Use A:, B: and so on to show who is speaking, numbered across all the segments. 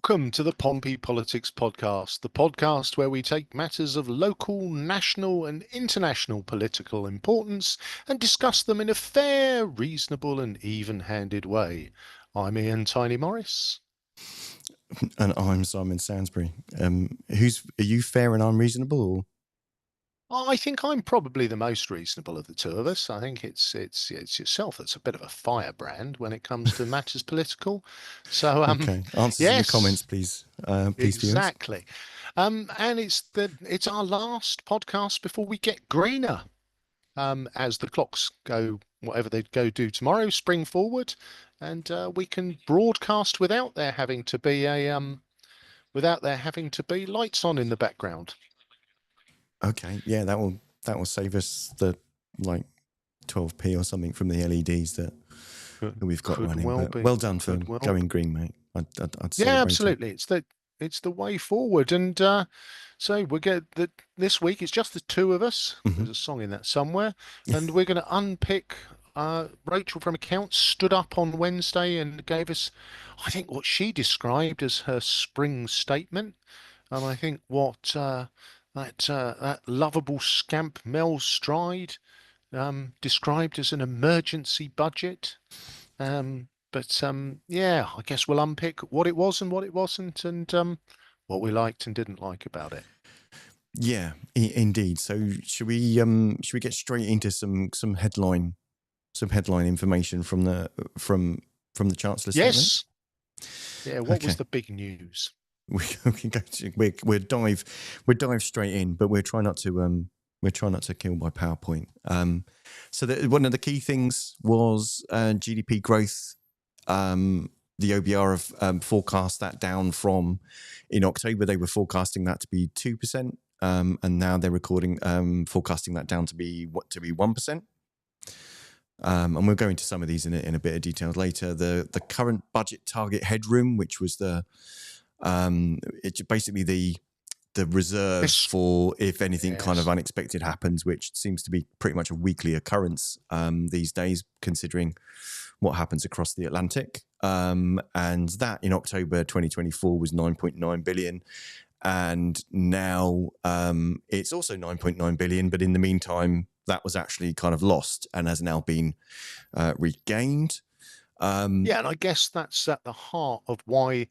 A: Welcome to the Pompey Politics Podcast, the podcast where we take matters of local, national, and international political importance and discuss them in a fair, reasonable, and even-handed way. I'm Ian Tiny Morris.
B: And I'm Simon Sainsbury. Are you fair and I'm reasonable? Or?
A: I think I'm probably the most reasonable of the two of us. I think it's yourself that's a bit of a firebrand when it comes to matters political. So
B: Okay, answers in the
A: yes,
B: comments, please. Please, viewers.
A: exactly. And it's our last podcast before we get greener. As the clocks go, whatever they go do tomorrow, spring forward, and we can broadcast without there having to be lights on in the background.
B: Okay, yeah, that will save us the 12p or something from the LEDs that we've got running. Well done for going green, mate. I'd
A: yeah, absolutely. It's the way forward, and so we get that this week. It's just the two of us.
B: Mm-hmm.
A: There's a song in that somewhere, and we're going to unpick. Rachel from Accounts stood up on Wednesday and gave us, I think, what she described as her spring statement, and I think what that lovable scamp Mel Stride described as an emergency budget. Yeah, I guess we'll unpick what it was and what it wasn't, and what we liked and didn't like about it.
B: Yeah, indeed. So should we get straight into some headline information from the Chancellor's statement?
A: Yes. Yeah. What was the big news?
B: We can go to we'll dive straight in, but we're trying not to kill by PowerPoint. So one of the key things was GDP growth. The OBR have forecast that down from, in October they were forecasting that to be 2%, and now they're forecasting that down to be 1%. And we'll go into some of these in a bit of detail later. The current budget target headroom, which was it's basically the reserve for if anything kind of unexpected happens, which seems to be pretty much a weekly occurrence these days, considering what happens across the Atlantic. And that in October 2024 was 9.9 billion. And now it's also 9.9 billion. But in the meantime, that was actually kind of lost and has now been regained.
A: Yeah, and I guess that's at the heart of why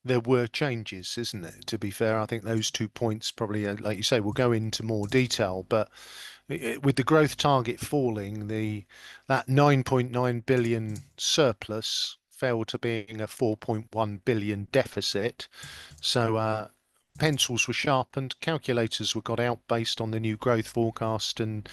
A: there were changes, isn't it? To be fair, I think those 2 points probably, like you say, we'll go into more detail. But with the growth target falling, that 9.9 billion surplus fell to being a 4.1 billion deficit. So pencils were sharpened, calculators were got out based on the new growth forecast, and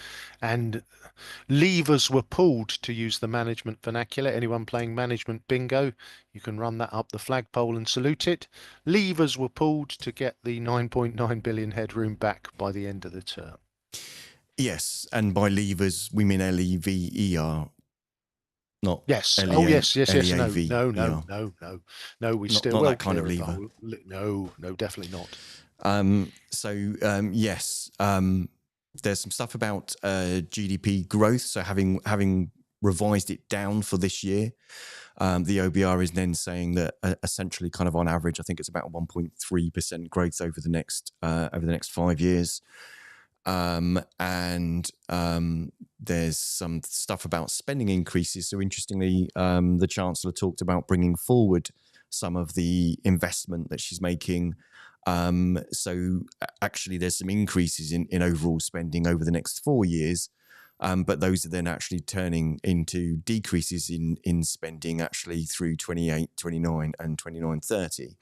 A: levers were pulled, to use the management vernacular. Anyone playing management bingo, you can run that up the flagpole and salute it. Levers were pulled to get the 9.9 billion headroom back by the end of the term.
B: Yes, and by levers we mean LEVER. Not
A: yes.
B: L-E-A-
A: Oh yes. No. We
B: not,
A: still
B: not
A: well
B: that kind of
A: clear
B: lever.
A: No, definitely not.
B: Yes. There's some stuff about GDP growth. So having revised it down for this year, the OBR is then saying that essentially, kind of on average, I think it's about 1.3% growth over the next 5 years. There's some stuff about spending increases. So interestingly, the Chancellor talked about bringing forward some of the investment that she's making. So actually there's some increases in overall spending over the next 4 years. But those are then actually turning into decreases in spending actually through 28, 29 and 29, 30,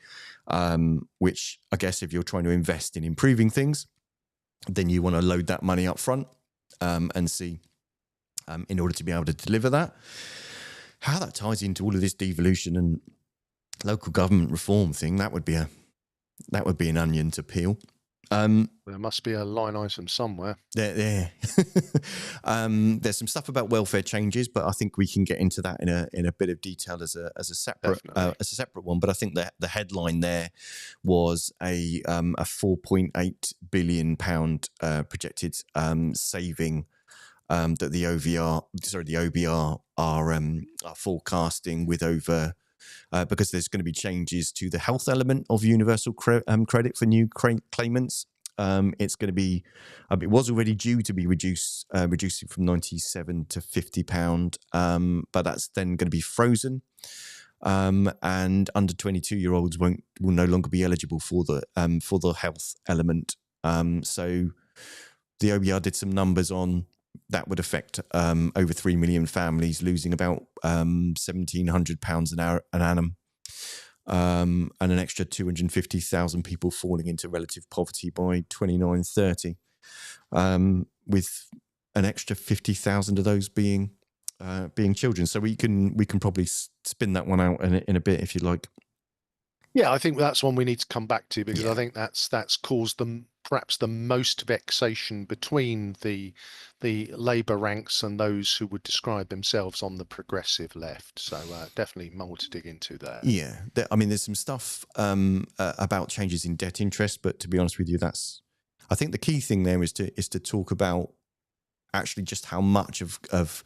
B: which I guess if you're trying to invest in improving things, then you want to load that money up front and see in order to be able to deliver that. How that ties into all of this devolution and local government reform thing, that would be an onion to peel.
A: There must be a line item somewhere.
B: There. There's some stuff about welfare changes, but I think we can get into that in a bit of detail as a separate one. But I think that the headline there was a 4.8 billion pound projected saving that the OBR are forecasting, with over because there's going to be changes to the health element of universal credit for new claimants. It's going to be, it was already due to be reducing from 97 to £50, but that's then going to be frozen. And under 22-year-olds will no longer be eligible for the health element. So the OBR did some numbers on that would affect over 3 million families losing about £1,700 an annum, and an extra 250,000 people falling into relative poverty by 2930, with an extra 50,000 of those being children. So we can probably spin that one out in a bit if you like.
A: Yeah, I think that's one we need to come back to, because I think that's caused them perhaps the most vexation between the Labour ranks and those who would describe themselves on the progressive left. So definitely more to dig into there.
B: Yeah, I mean, there's some stuff about changes in debt interest, but to be honest with you, I think the key thing there is to talk about actually just how much of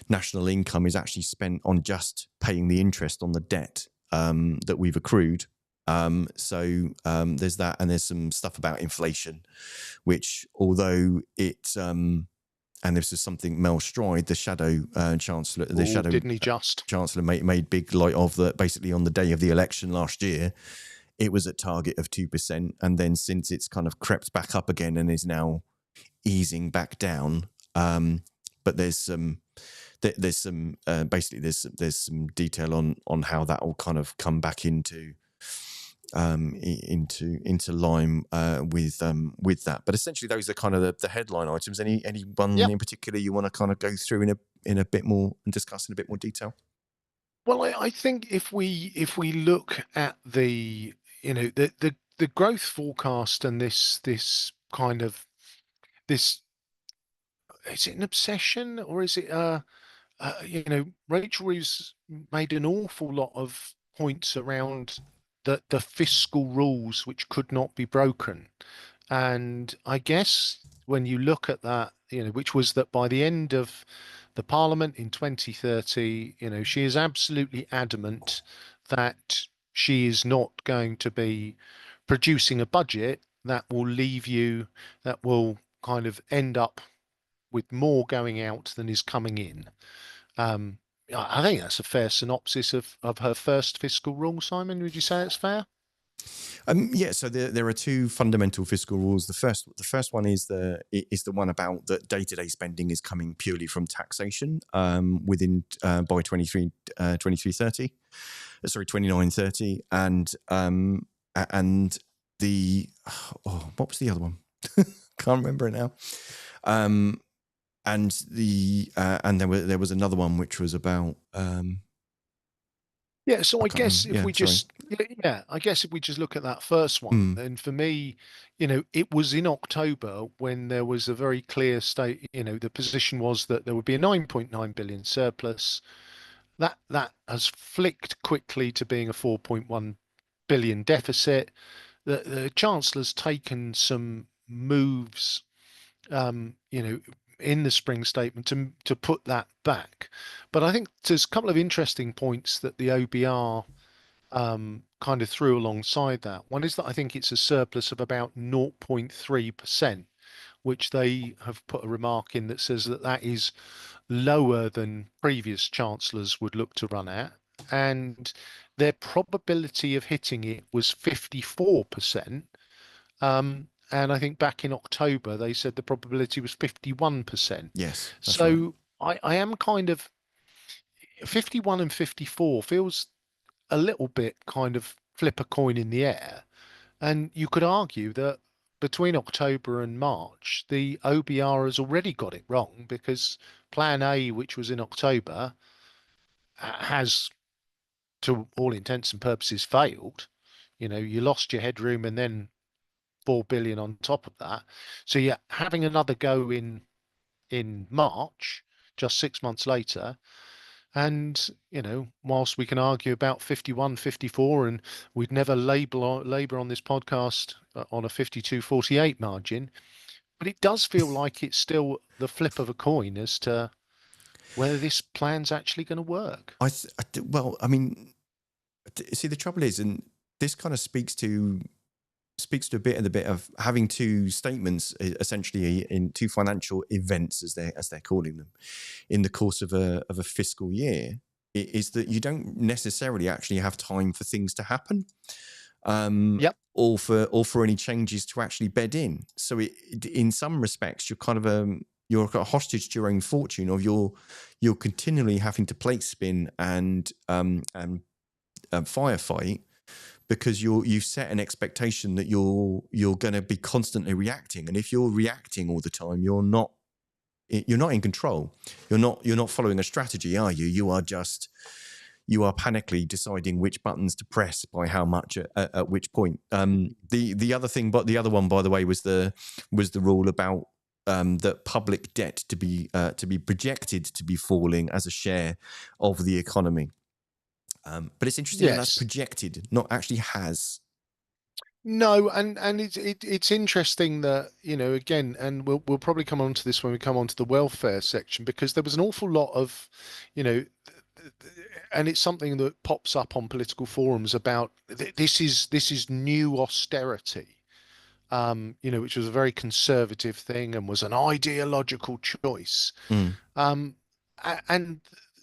B: national income is actually spent on just paying the interest on the debt that we've accrued. So there's that, and there's some stuff about inflation, which although it's and this is something Mel Stride, the shadow chancellor,
A: didn't he just
B: chancellor made big light of, that basically on the day of the election last year, it was at target of 2%, and then since it's kind of crept back up again and is now easing back down. But there's some basically there's some detail on how that will kind of come back into line with that. But essentially, those are kind of the headline items. Any one in particular you want to kind of go through in a bit more and discuss in a bit more detail?
A: Well, I think if we look at the the growth forecast and this kind of this, is it an obsession, or is it Rachel Reeves made an awful lot of points around the fiscal rules which could not be broken. And I guess when you look at that, which was that by the end of the Parliament in 2030, she is absolutely adamant that she is not going to be producing a budget that will kind of end up with more going out than is coming in. I think that's a fair synopsis of her first fiscal rule, Simon. Would you say it's fair?
B: Yeah, so there are two fundamental fiscal rules. The first one is the one about that day-to-day spending is coming purely from taxation within by 2930, and the what was the other one? Can't remember it now. And there was another one which was about
A: yeah. So I guess if we just look at that first one, then for me, it was in October when there was a very clear state. The position was that there would be a 9.9 billion surplus. That has flicked quickly to being a 4.1 billion deficit. The Chancellor's taken some moves, in the spring statement to put that back. But I think there's a couple of interesting points that the OBR kind of threw alongside that. One is that I think it's a surplus of about 0.3%, which they have put a remark in that says that is lower than previous chancellors would look to run at. And their probability of hitting it was 54%. And I think back in October, they said the probability was 51%.
B: Yes.
A: So right. I am kind of 51 and 54 feels a little bit kind of flip a coin in the air. And you could argue that between October and March, the OBR has already got it wrong, because Plan A, which was in October, has, to all intents and purposes, failed. You lost your headroom and then 4 billion on top of that. So you're having another go in March, just 6 months later. And, whilst we can argue about 51, 54, and we'd never label Labour on this podcast on a 52-48 margin, but it does feel like it's still the flip of a coin as to whether this plan's actually going to work.
B: Well, I mean, See, the trouble is, and this kind of speaks to a bit of having two statements, essentially in two financial events, as they're calling them, in the course of a fiscal year, is that you don't necessarily actually have time for things to happen,
A: Yep.
B: or for any changes to actually bed in. So in some respects, you're kind of you're a hostage to your own fortune, or you're continually having to plate spin and firefight, because you've set an expectation that you're going to be constantly reacting, and if you're reacting all the time, you're not in control. You're not following a strategy, are you? You are panically deciding which buttons to press by how much at which point. The other thing, but the other one, by the way, was the rule about that public debt to be projected to be falling as a share of the economy. But it's interesting that that's
A: Yes.
B: projected, not actually has.
A: No, and it's interesting that, again, and we'll probably come on to this when we come on to the welfare section, because there was an awful lot of, you know, and it's something that pops up on political forums about this is new austerity, which was a very conservative thing and was an ideological choice.
B: Mm,
A: Um, and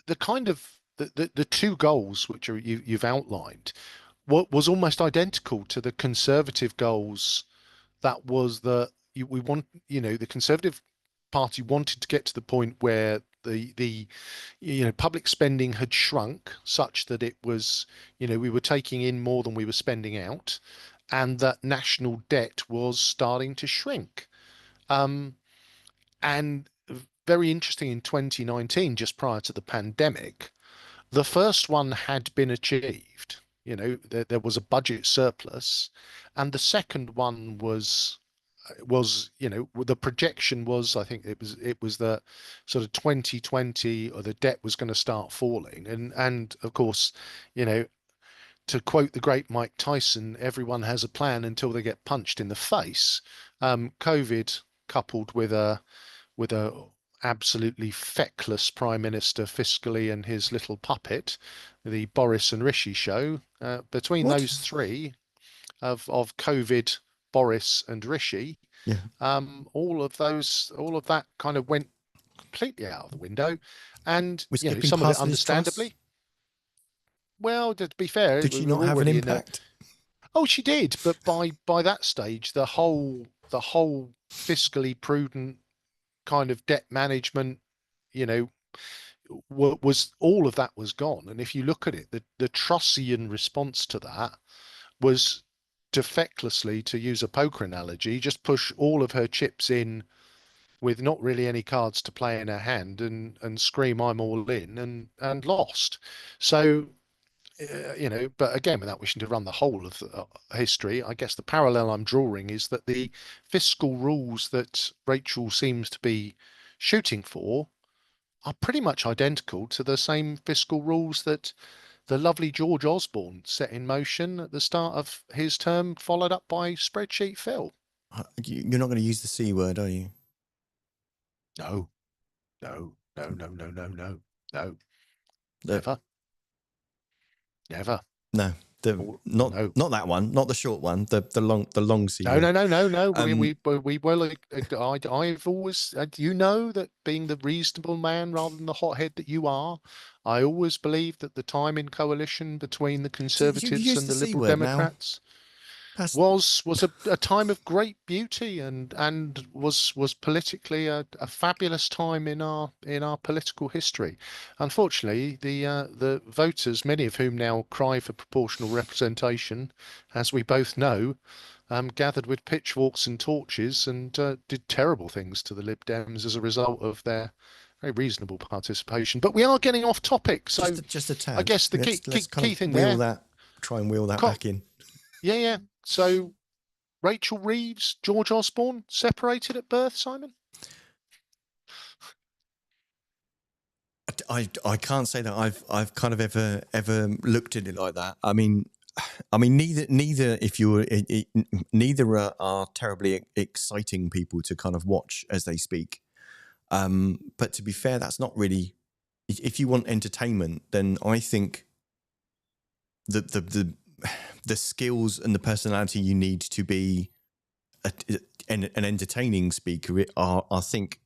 A: the kind of the two goals which you've outlined, what was almost identical to the conservative goals. That was that we want, the Conservative Party wanted to get to the point where the public spending had shrunk such that it was, we were taking in more than we were spending out, and that national debt was starting to shrink. Um, and very interesting, in 2019, just prior to the pandemic, the first one had been achieved. There was a budget surplus, and the second one was the projection was, I think it was the sort of 2020, or the debt was going to start falling, and of course, you know to quote the great Mike Tyson, everyone has a plan until they get punched in the face. COVID, coupled with a absolutely feckless prime minister fiscally, and his little puppet, the Boris and Rishi show. Between
B: what?
A: those three of COVID, Boris and Rishi,
B: Yeah.
A: all of that kind of went completely out of the window, and
B: Was keeping
A: some of it
B: past Liz Truss?
A: understandably. Well, to be fair,
B: Did
A: we
B: she
A: were
B: not have an
A: already in a.
B: impact?
A: Oh, she did, but by that stage, the whole fiscally prudent kind of debt management, you know, was all of that was gone. And if you look at it, the Trussian response to that was defectlessly, to use a poker analogy, just push all of her chips in with not really any cards to play in her hand, and scream I'm all in, and lost. So but again, without wishing to run the whole of the history, I guess the parallel I'm drawing is that the fiscal rules that Rachel seems to be shooting for are pretty much identical to the same fiscal rules that the lovely George Osborne set in motion at the start of his term, followed up by Spreadsheet Phil.
B: You're not going to use the C word, are you?
A: No, no, no, no, no, no, no, no,
B: The,
A: never, never.
B: no,
A: Oh,
B: not
A: no.
B: that one, not the short one. The long C
A: No,
B: word.
A: no, no, no, no. We
B: Um,
A: we we well. I've always, that being the reasonable man rather than the hothead that you are, I always believed that the time in coalition between the
B: so you
A: Conservatives
B: use
A: and
B: the
A: the
B: C
A: Liberal
B: word now.
A: Democrats
B: That's
A: was a time of great beauty, and was politically a fabulous time in our political history. Unfortunately, the voters, many of whom now cry for proportional representation, as we both know, gathered with pitchforks and torches, and did terrible things to the Lib Dems as a result of their very reasonable participation. But we are getting off topic, so
B: just a
A: I
B: tad.
A: guess the key
B: Let's
A: key,
B: kind
A: key
B: of
A: thing there.
B: try and wheel that back in.
A: Yeah, yeah. So Rachel Reeves, George Osborne, separated at birth, Simon?
B: I can't say that I've kind of ever looked at it like that. I mean, neither if you were neither are terribly exciting people to kind of watch as they speak. But to be fair, that's not really. If you want entertainment, then I think the skills and the personality you need to be an entertaining speaker are, I think,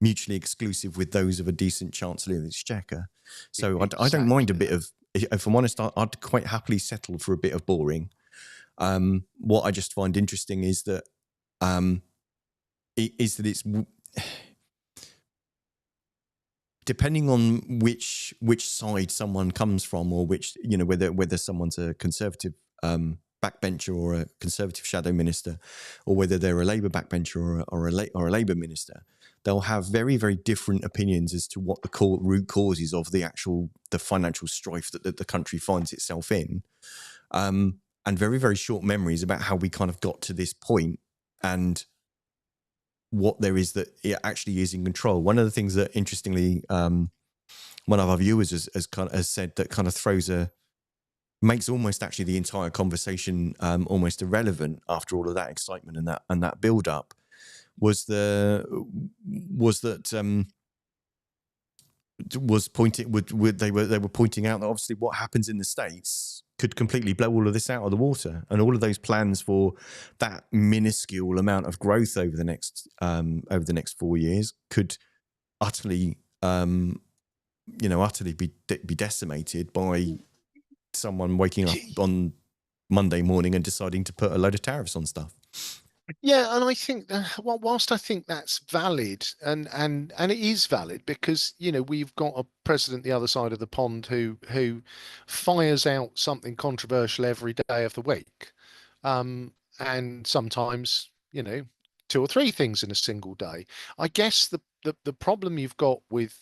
B: mutually exclusive with those of a decent Chancellor of the Exchequer. So I don't mind a bit of, if I'm honest, I'd quite happily settle for a bit of boring. What I just find interesting is that it's depending on which side someone comes from, or which, you know, whether someone's a Conservative backbencher or a Conservative shadow minister, or whether they're a Labour backbencher or a Labour minister, they'll have very, very different opinions as to what the root causes of the financial strife that the country finds itself in, and very, very short memories about how we kind of got to this point and what there is that it actually is in control. One of the things that, interestingly, one of our viewers has said that kind of makes almost actually the entire conversation almost irrelevant after all of that excitement and that build up was that they were pointing out that obviously what happens in the States could completely blow all of this out of the water, and all of those plans for that minuscule amount of growth over the next 4 years could utterly be decimated by someone waking up on Monday morning and deciding to put a load of tariffs on stuff.
A: Yeah, and I think whilst I think that's valid, and it is valid, because we've got a president the other side of the pond who fires out something controversial every day of the week, and sometimes two or three things in a single day. I guess the problem you've got with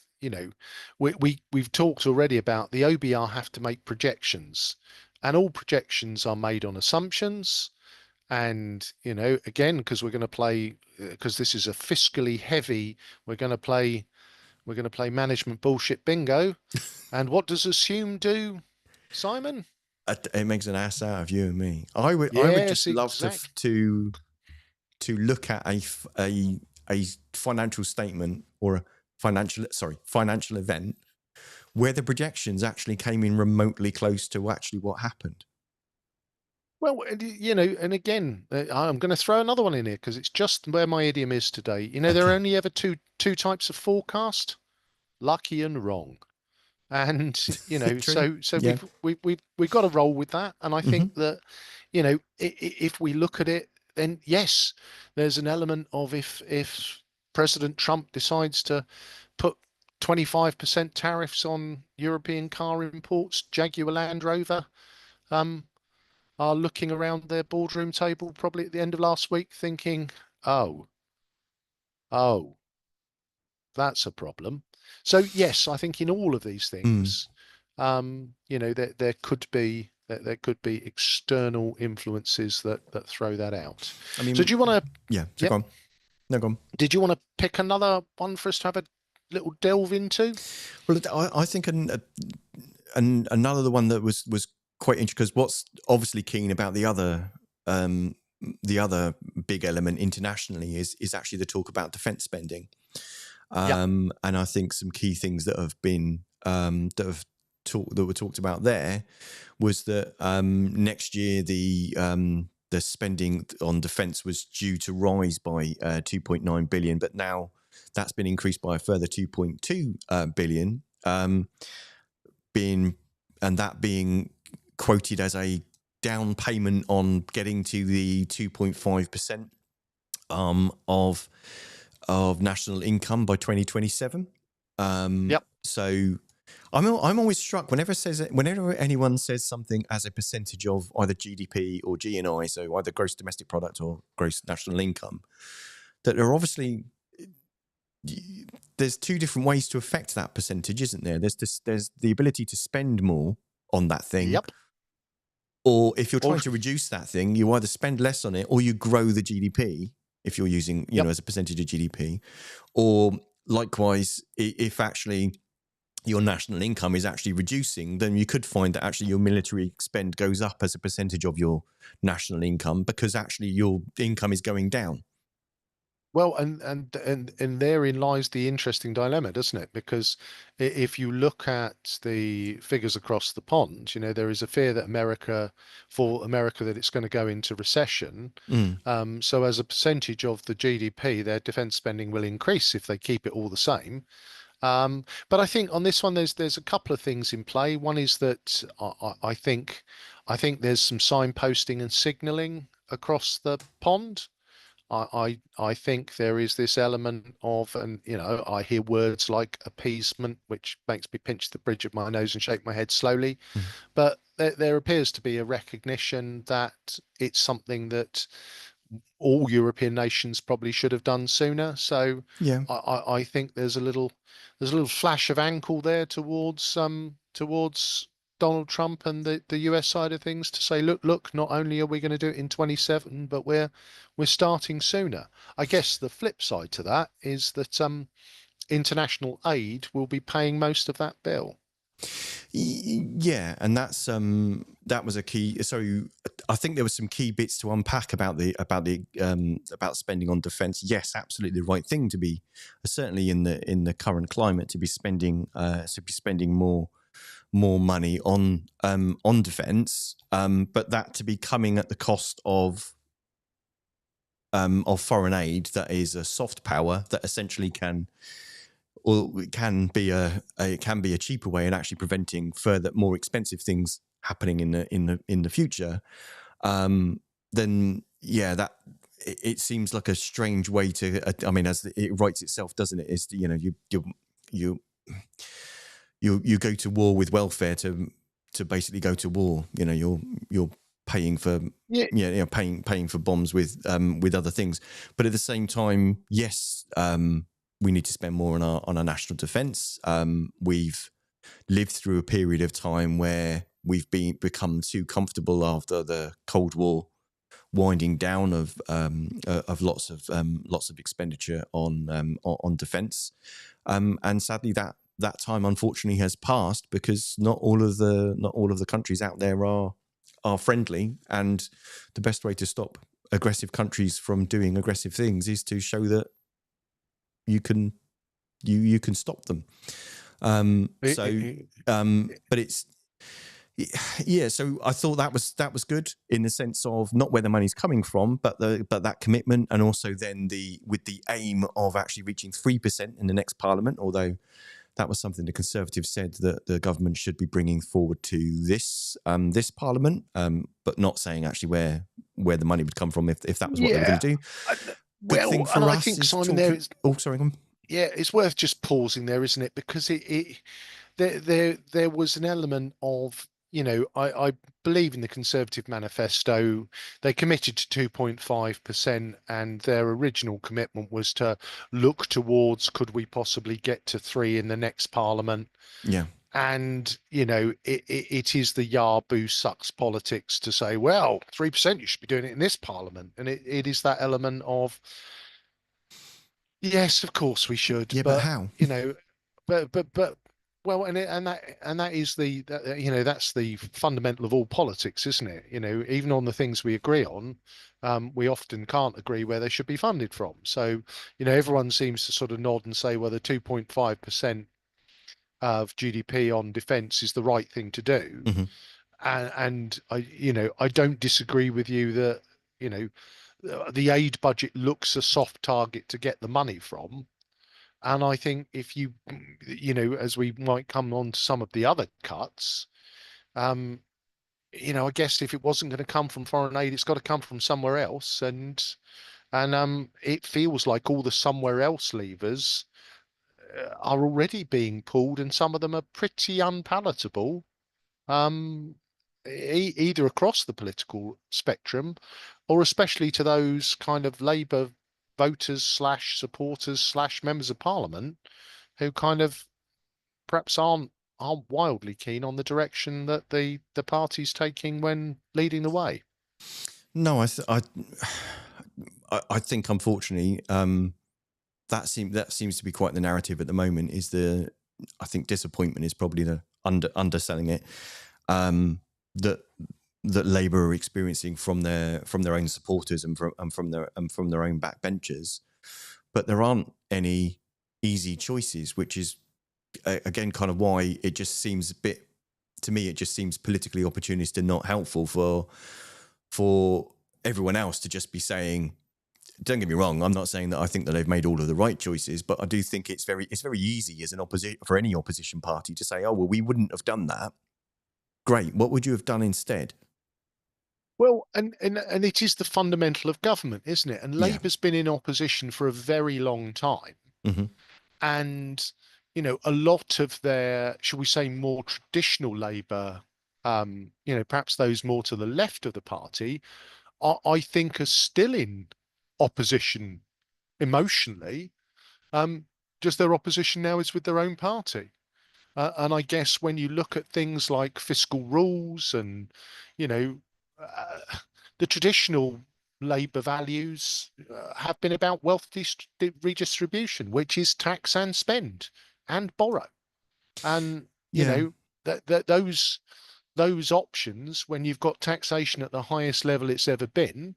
A: we've talked already about the OBR have to make projections, and all projections are made on assumptions. And again, because we're going to play, because this is a fiscally heavy, we're going to play management bullshit bingo. And what does assume do, Simon?
B: It makes an ass out of you and me. I would
A: Yes,
B: just love to look at a financial statement or a financial event where the projections actually came in remotely close to actually what happened.
A: Well, and again, I'm going to throw another one in here because it's just where my idiom is today. There are only ever two types of forecast: lucky and wrong. And so
B: Yeah.
A: we've got to roll with that. And I think
B: Mm-hmm.
A: that if we look at it, then yes, there's an element of if President Trump decides to put 25% tariffs on European car imports, Jaguar Land Rover are looking around their boardroom table probably at the end of last week thinking, oh, that's a problem. So yes, I think in all of these things, there could be external influences that throw that out.
B: I mean,
A: So do you want to?
B: yeah. So go on. No, go on.
A: Did you want to pick another one for us to have a little delve into?
B: Well, I think another one that was quite interesting, because what's obviously keen about the other big element internationally is actually the talk about defence spending. And I think some key things that have been that were talked about there was that next year the spending on defence was due to rise by 2.9 billion, but now that's been increased by a further 2.2 billion, being quoted as a down payment on getting to the 2.5% of national income by 2027. So I'm always struck whenever anyone says something as a percentage of either GDP or GNI, so either gross domestic product or gross national income, that there are obviously there's two different ways to affect that percentage, isn't there? There's the ability to spend more on that thing. Or if you're trying to reduce that thing, you either spend less on it or you grow the GDP if you're using, as a percentage of GDP. Or likewise, if actually your national income is actually reducing, then you could find that actually your military spend goes up as a percentage of your national income because actually your income is going down.
A: Well, and therein lies the interesting dilemma, doesn't it? Because if you look at the figures across the pond, there is a fear that for America, that it's going to go into recession.
B: Mm.
A: So as a percentage of the GDP, their defense spending will increase if they keep it all the same. But I think on this one, there's a couple of things in play. One is that I think there's some signposting and signalling across the pond. I think there is this element of, and I hear words like appeasement, which makes me pinch the bridge of my nose and shake my head slowly.
B: Mm.
A: But there appears to be a recognition that it's something that all European nations probably should have done sooner. So
B: Yeah.
A: I think there's a little flash of ankle there towards Donald Trump and the US side of things to say, look, not only are we going to do it in 27, but we're starting sooner. I guess the flip side to that is that international aid will be paying most of that bill.
B: Yeah, and that was a key. So I think there were some key bits to unpack about spending on defence. Yes, absolutely the right thing to be, certainly in the current climate, to be spending more money on defence, but that to be coming at the cost of foreign aid that is a soft power that essentially can, or it can be a cheaper way in actually preventing further more expensive things happening in the future. Then yeah, that it seems like a strange way to. I mean, as it writes itself, doesn't it? Is you go to war with welfare to basically go to war. You're paying for
A: Yeah,
B: paying for bombs with other things, but at the same time, yes, we need to spend more on our national defence. We've lived through a period of time where we've become too comfortable after the Cold War winding down of lots of expenditure on defence, and sadly that time unfortunately has passed because not all of the countries out there are friendly, and the best way to stop aggressive countries from doing aggressive things is to show that you can stop them.
A: it, it,
B: But it's yeah. So I thought that was good in the sense of not where the money's coming from, but that commitment, and also then with the aim of actually reaching 3% in the next Parliament. Although that was something the Conservatives said that the government should be bringing forward to this Parliament, but not saying actually where the money would come from if that was what they were going
A: yeah.
B: to do.
A: I-
B: Good
A: Well,
B: thing
A: and
B: for
A: I
B: us
A: think
B: is
A: Simon, there
B: talking.
A: is.
B: Oh, sorry. Go on.
A: Yeah, it's worth just pausing there, isn't it? Because there was an element of, I believe in the Conservative manifesto, they committed to 2.5%, and their original commitment was to look towards could we possibly get to 3 in the next Parliament.
B: Yeah.
A: And it is the Yahoo sucks politics to say, well, 3% you should be doing it in this Parliament, and it is that element of, yes, of course we should,
B: Yeah, but
A: but
B: how?
A: but well, and that is that's the fundamental of all politics, isn't it? Even on the things we agree on, we often can't agree where they should be funded from. So, everyone seems to sort of nod and say, well, the 2.5% of GDP on defence is the right thing to do,
B: Hmm.
A: and I don't disagree with you that you know the aid budget looks a soft target to get the money from. And I think if as we might come on to some of the other cuts, um, I guess if it wasn't going to come from foreign aid, it's got to come from somewhere else. And it feels like all the somewhere else levers are already being pulled, and some of them are pretty unpalatable, um, either across the political spectrum, or especially to those kind of Labour voters slash supporters slash members of Parliament who kind of perhaps aren't wildly keen on the direction that the party's taking when leading the way.
B: No, I think unfortunately that seems to be quite the narrative at the moment. I think disappointment is probably the underselling it. That Labour are experiencing from their own supporters and from their own backbenchers. but there aren't any easy choices, which is again kind of why it just seems a bit, to me, it just seems politically opportunist and not helpful for everyone else to just be saying, don't get me wrong, I'm not saying that I think that they've made all of the right choices, but I do think it's very easy as an opposition, for any opposition party, to say, oh, well, we wouldn't have done that. Great. What would you have done instead?
A: Well, and it is the fundamental of government, isn't it? And
B: Yeah.
A: Labour's been in opposition for a very long time.
B: Mm-hmm.
A: And, a lot of their, shall we say, more traditional Labour, perhaps those more to the left of the party, I think are still in opposition emotionally. Um, just their opposition now is with their own party. And I guess when you look at things like fiscal rules and, you know, uh, the traditional Labour values have been about wealth redistribution, which is tax and spend and borrow. And,
B: Yeah.
A: those options, when you've got taxation at the highest level it's ever been,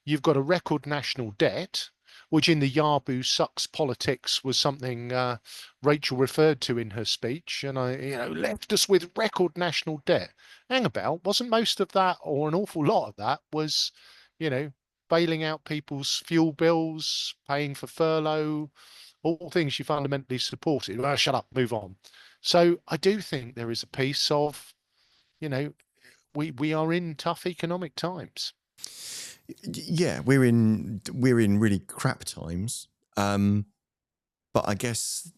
A: you've got a record national debt, which in the Yabu sucks politics was something Rachel referred to in her speech. And left us with record national debt. Hang about, wasn't most of that, or an awful lot of that, was, you know, bailing out people's fuel bills, paying for furlough, all things you fundamentally supported. Well, shut up, move on. So I do think there is a piece of, you know, we are in tough economic times.
B: Yeah, we're in really crap times, but I guess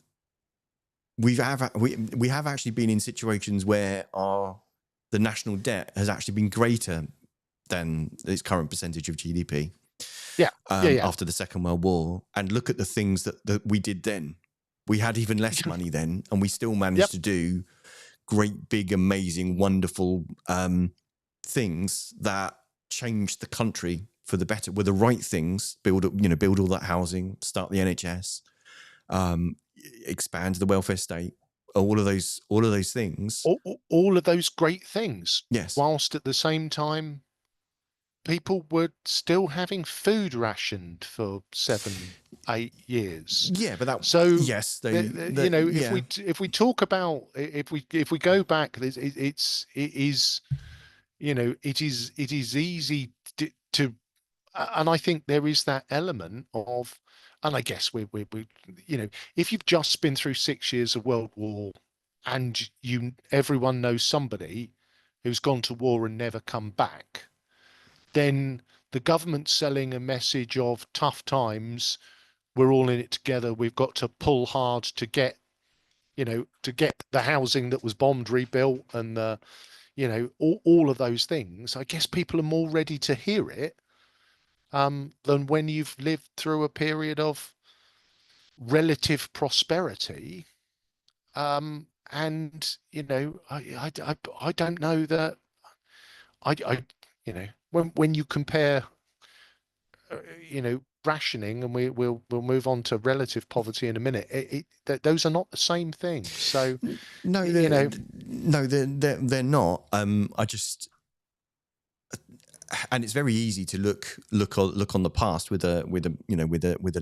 B: we have actually been in situations where the national debt has actually been greater than its current percentage of GDP.
A: Yeah, yeah.
B: After the Second World War, and look at the things that we did then. We had even less money then, and we still managed
A: Yep.
B: to do great, big, amazing, wonderful things that changed the country for the better. Were the right things. Build all that housing, start the NHS, expand the welfare state. All of those things.
A: All of those great things.
B: Yes.
A: Whilst at the same time, people were still having food rationed for 7, 8 years.
B: Yeah, but that.
A: So
B: Yes,
A: if we talk about, if we go back, it is easy to, and I think there is that element of, and I guess we if you've just been through 6 years of World War, and everyone knows somebody who's gone to war and never come back, then the government selling a message of tough times, we're all in it together, we've got to pull hard to get, to get the housing that was bombed rebuilt, and all of those things. I guess people are more ready to hear it than when you've lived through a period of relative prosperity. And I don't know that I when you compare, rationing, and we'll move on to relative poverty in a minute. Those are not the same things. So
B: no, they're not. I just, and it's very easy to look on the past with a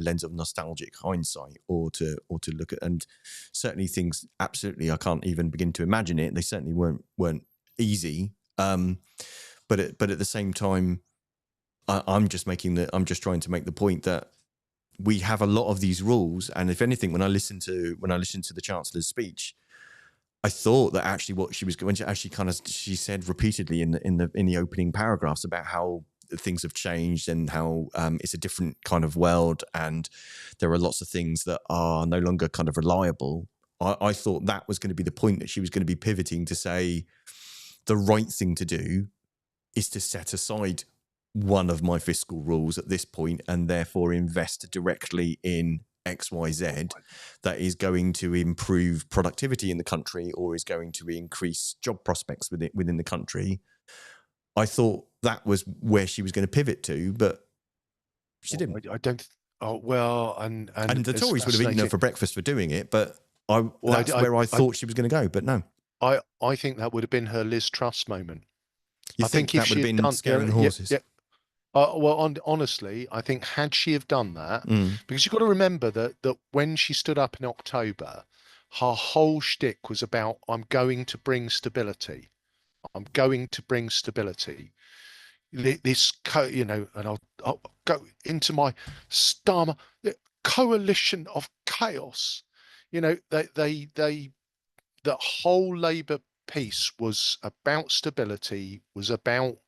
B: lens of nostalgic hindsight, or to look at, and certainly things, absolutely, I can't even begin to imagine it. They certainly weren't easy. But at the same time, I'm just trying to make the point that we have a lot of these rules, and if anything, when I listened to the Chancellor's speech, I thought that actually what she was, when she said repeatedly in the opening paragraphs about how things have changed and how it's a different kind of world, and there are lots of things that are no longer kind of reliable. I thought that was going to be the point, that she was going to be pivoting to say the right thing to do is to set aside one of my fiscal rules at this point, and therefore invest directly in XYZ that is going to improve productivity in the country, or is going to increase job prospects within the country. I thought that was where she was going to pivot to, but she didn't.
A: I don't. Oh well, and
B: the Tories would have eaten her for breakfast for doing it, but that's where I thought she was going to go. But no,
A: I think that would have been her Liz Truss moment.
B: You
A: I
B: think
A: if
B: that would
A: she
B: have
A: had
B: been
A: done,
B: scaring the horses?
A: yeah, Honestly, I think had she have done that,
B: Mm,
A: because you've got to remember that when she stood up in October, her whole shtick was about I'm going to bring stability. I'm going to bring stability. And I'll go into my star coalition of chaos. The whole Labour piece was about stability, was about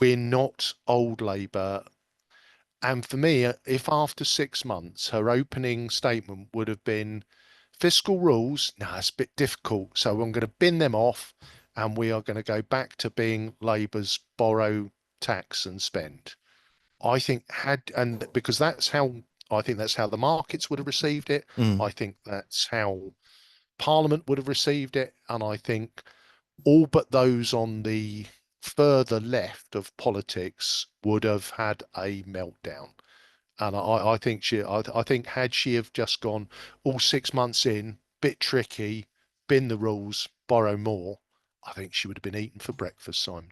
A: we're not old Labour. And for me, if after 6 months her opening statement would have been fiscal rules, no, it's a bit difficult. So I'm going to bin them off and we are going to go back to being Labour's borrow, tax and spend. I think and because I think that's how the markets would have received it.
B: mm.
A: I think that's how Parliament would have received it. And I think all but those on the further left of politics would have had a meltdown. And I think had she have just gone all 6 months in, bit tricky, bin the rules, borrow more, I think she would have been eaten for breakfast, Simon.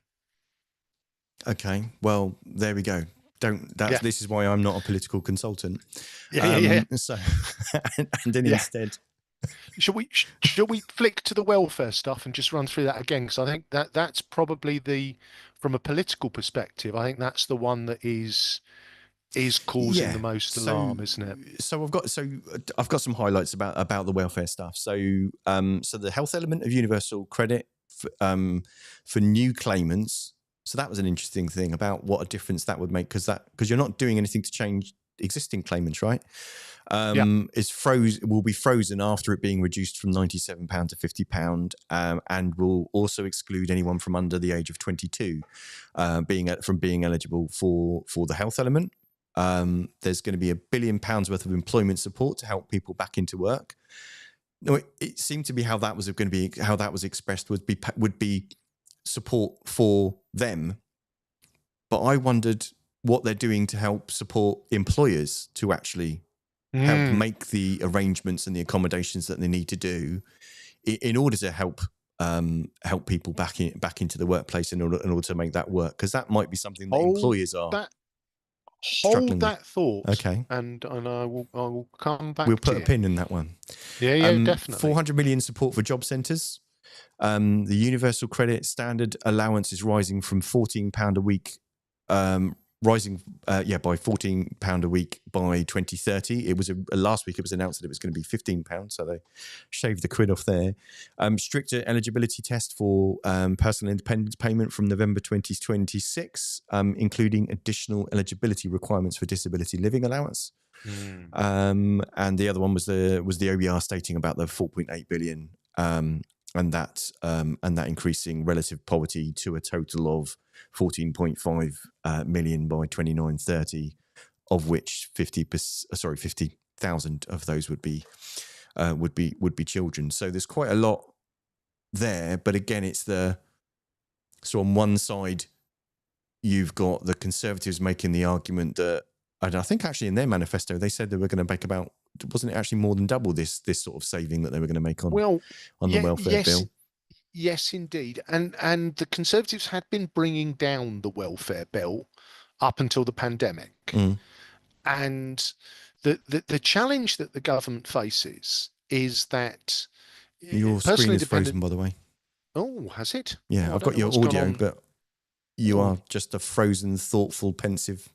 B: Okay, well, there we go. Don't.
A: Yeah,
B: This is why I'm not a political consultant.
A: yeah.
B: So, and then
A: Yeah.
B: instead,
A: Shall we flick to the welfare stuff and just run through that again? Because I think that's probably from a political perspective, I think that's the one that is causing the
B: yeah.
A: most alarm, isn't it?
B: I've got some highlights about the welfare stuff. So the health element of universal credit for new claimants. So that was an interesting thing about what a difference that would make, because you're not doing anything to change existing claimants, right?
A: Yeah.
B: Will be frozen after it being reduced from £97 to £50, and will also exclude anyone from under the age of 22 from being eligible for the health element. There's going to be £1 billion worth of employment support to help people back into work. No, it seemed to be how that was expressed would be support for them. But I wondered what they're doing to help support employers to actually help make the arrangements and the accommodations that they need to do in order to help people back into the workplace in order to make that work, because that might be something that
A: Hold
B: employers are
A: that hold
B: struggling with.
A: that thought,
B: Okay,
A: and I will come
B: we'll
A: back to
B: put a
A: you.
B: pin in that one.
A: Yeah, yeah, definitely.
B: 400 million support for job centres. The universal credit standard allowance is rising from £14 a week, by £14 a week by 2030. It was last week. It was announced that it was going to be £15, so they shaved the quid off there. Stricter eligibility test for personal independence payment from November 2026, including additional eligibility requirements for disability living allowance. And the other one was the OBR stating about the 4.8 billion. And that increasing relative poverty to a total of 14.5 million by 2930, of which 50,000 of those would be children. So there's quite a lot there, but again, so on one side you've got the Conservatives making the argument that, and I think actually in their manifesto they said they were going to make about, wasn't it actually more than double this sort of saving that they were going to make on
A: Well,
B: the
A: yeah,
B: welfare
A: yes,
B: bill?
A: yes, indeed. And the Conservatives had been bringing down the welfare bill up until the pandemic.
B: Mm.
A: And the challenge that the government faces is that
B: Your screen
A: personally
B: is frozen,
A: dependent.
B: by the way.
A: Oh, has it?
B: Yeah,
A: Oh, I
B: I've
A: don't
B: got
A: know
B: your
A: what's gone
B: audio,
A: on.
B: but you
A: Oh,
B: are just a frozen, thoughtful, pensive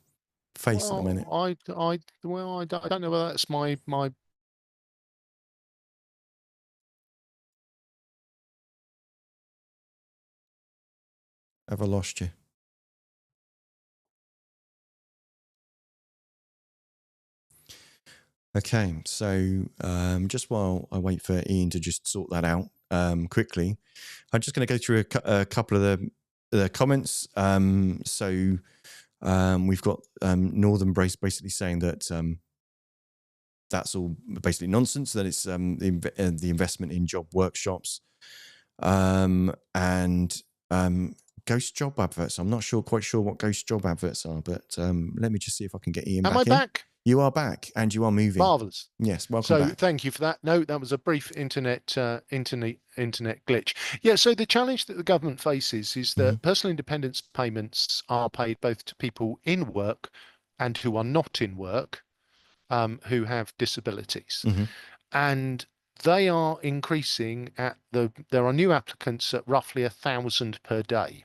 B: face at the minute.
A: I don't know whether that's my.
B: Have I lost you? Okay, so just while I wait for Ian to just sort that out quickly, I'm just going to go through a couple of the comments. We've got Northern Brace basically saying that that's all basically nonsense, that it's the investment in job workshops and ghost job adverts. I'm not quite sure what ghost job adverts are, but let me just see if I can get Ian
A: Am I
B: back in.
A: back?
B: You are back and you are moving.
A: Marvelous.
B: Yes, welcome
A: So
B: back.
A: thank you for that. No, that was a brief internet glitch. Yeah, so the challenge that the government faces is
B: Hmm.
A: that personal independence payments are paid both to people in work and who are not in work, who have disabilities.
B: Hmm.
A: And they are increasing there are new applicants at roughly 1,000 per day.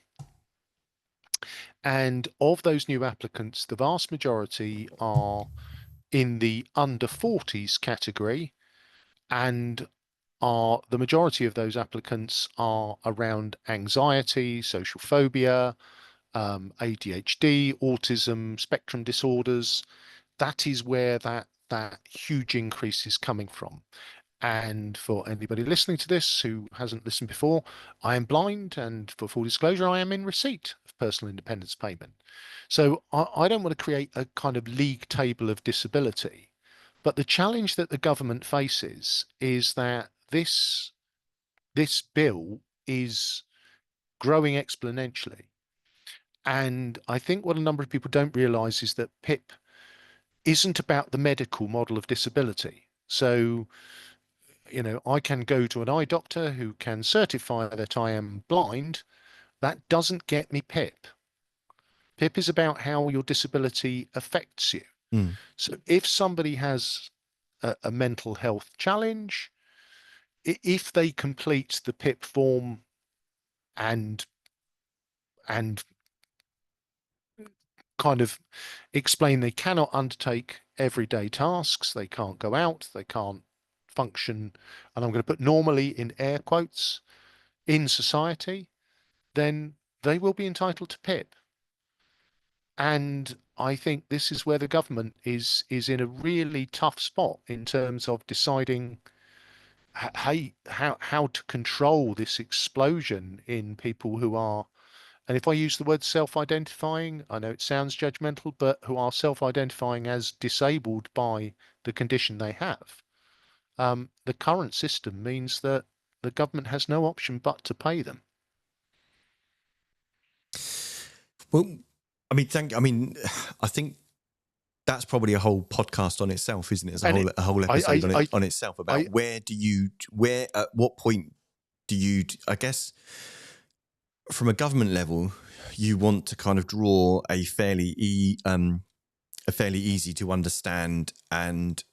A: And of those new applicants, the vast majority are in the under 40s category, and the majority of those applicants are around anxiety, social phobia, ADHD, autism, spectrum disorders. That is where that huge increase is coming from. And for anybody listening to this who hasn't listened before, I am blind, and for full disclosure, I am in receipt of personal independence payment. So I don't want to create a kind of league table of disability, but the challenge that the government faces is that this bill is growing exponentially. And I think what a number of people don't realize is that PIP isn't about the medical model of disability. So, I can go to an eye doctor who can certify that I am blind. That doesn't get me PIP. PIP is about how your disability affects you.
B: Mm.
A: So if somebody has a mental health challenge, if they complete the PIP form and and kind of explain they cannot undertake everyday tasks, they can't go out, they can't function, and I'm going to put normally in air quotes, in society, then they will be entitled to PIP. And I think this is where the government is in a really tough spot in terms of deciding how to control this explosion in people who are, and if I use the word self-identifying, I know it sounds judgmental, but who are self-identifying as disabled by the condition they have. The current system means that the government has no option but to pay them.
B: Well, I think that's probably a whole podcast on itself, isn't it? It's
A: And
B: a whole episode
A: I,
B: on itself about
A: I,
B: where at what point do you, I guess, from a government level, you want to kind of draw a fairly easy to understand and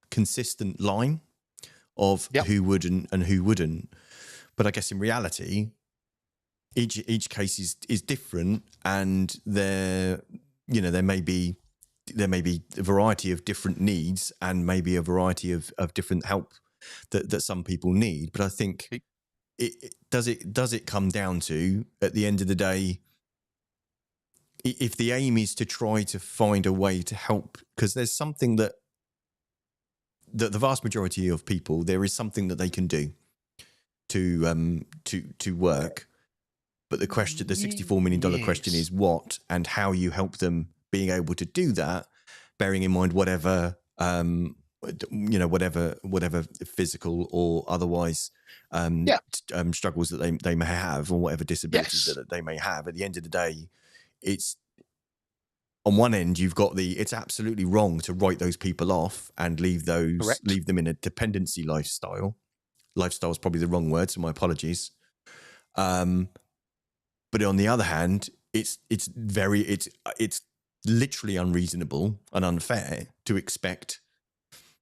B: consistent line of
A: yep,
B: who would and who wouldn't. But I guess in reality, each case is different, and there may be a variety of different needs and maybe a variety of different help that some people need. But I think it does it come down to, at the end of the day, if the aim is to try to find a way to help, because there's something that the vast majority of people, there is something that they can do to work. But the $64 million question
A: yes,
B: is what and how you help them being able to do that, bearing in mind whatever whatever physical or otherwise
A: yeah,
B: struggles that they may have, or whatever disabilities
A: yes,
B: that they may have. At the end of the day, it's on one end you've got it's absolutely wrong to write those people off and leave
A: correct.
B: them in a dependency lifestyle. Lifestyle is probably the wrong word, so my apologies. But on the other hand, it's literally unreasonable and unfair to expect